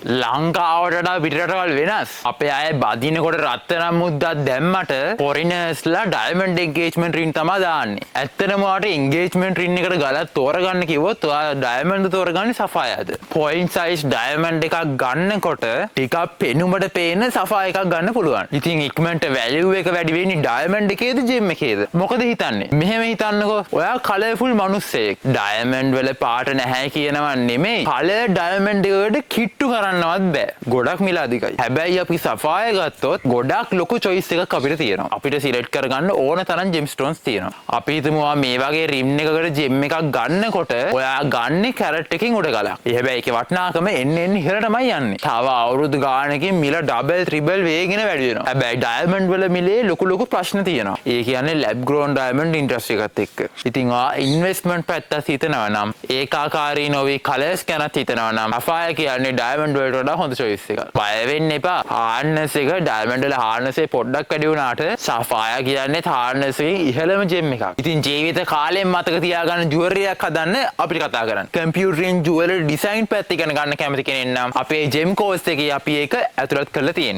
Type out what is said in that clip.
ලංකාවට වඩා පිටරටවල් වෙනස්. අපේ අය බදිනකොට රත්තරන් මුද්දක් දැම්මට ෆොරිනර්ස්ලා ඩයමන්ඩ් එන්ගේජ්මන්ට් රින් තමයි දාන්නේ. ඇත්තටම ඔයාට එන්ගේජ්මන්ට් රින් එකට ගලක් තෝරගන්න කිව්වොත් ඔයා ඩයමන්ඩ් තෝරගන්නේ සෆයර්ද. පොයින්ට් සයිස් ඩයමන්ඩ් එකක් ගන්නකොට ටිකක් පෙනුමට පේන සෆා එකක් ගන්න පුළුවන්. ඉතින් ඉක්මනට වැලියු එක වැඩි වෙන්නේ ඩයමන්ඩ් එකේද ජෙම් එකේද? මොකද හිතන්නේ? මෙහෙම හිතන්නකෝ. ඔයා කලර්ෆුල් මිනිස්සෙක්. ඩයමන්ඩ් වල පාට නැහැ කියනවා නෙමෙයි. කලර් ඩයමන්ඩ් එකට කිට්ටු කරන්නවත් බෑ. ගොඩක් මිල අධිකයි. හැබැයි අපි සෆායර් ගත්තොත් ගොඩක් ලොකු choice එකක් අපිට තියෙනවා. අපිට සිලෙක්ට් කරගන්න ඕන තරම් ජෙම් ස්ටෝන්ස් තියෙනවා. අපි හිතමු මේ වගේ රිම් එකකට ජෙම් එකක් ගන්නකොට ඔයා ගන්නේ කැරට් එකකින් උඩ ගලක්. හැබැයි ඒකේ වටිනාකම එන්න ඉහළටමයි යන්නේ. තව අවුරුදු ගානකින් මිල ඩබල් ත්‍රිබල් වේගෙන වැඩි වෙනවා. හැබැයි ඩයමන්ඩ් වල මිලේ ලොකු ප්‍රශ්න තියෙනවා. ඒ කියන්නේ ලැබ් ග්‍රෝන් ඩයමන්ඩ් ඉන්ඩස්ට්‍රි එකත් එක්ක. ඉතින් ඔයා ඉන්වෙස්ට්මන්ට් පැත්තත් හිතනවා නම් ඒකාකාරී නොවි කලර්ස් ගැනත් හිතනවා නම් සෆායර් කියන්නේ ඩයමන්ඩ් වලට වඩා හොඳ choice එකක්. බය වෙන්න එපා. හාර්නස් එක ඩයමන්ඩ් වල හාර්නස් එක පොඩ්ඩක් වැඩි වුණාට සෆායර් කියන්නේ හාර්නස් එකේ ඉහළම ජෙම් එකක්. ඉතින් ජීවිත කාලෙම මතක තියාගන්න ජුවලරි එකක් හදන්න අපිට කතා කරන්න. කම්පියුටරින් ජුවලරි ඩිසයින් පැත්ත ඉගෙන ගන්න කැමති කෙනෙක් නම් අපේ ජෙම් කෝස් එකේ අපි ඒක ඇතුළත් කරලා තියෙනවා.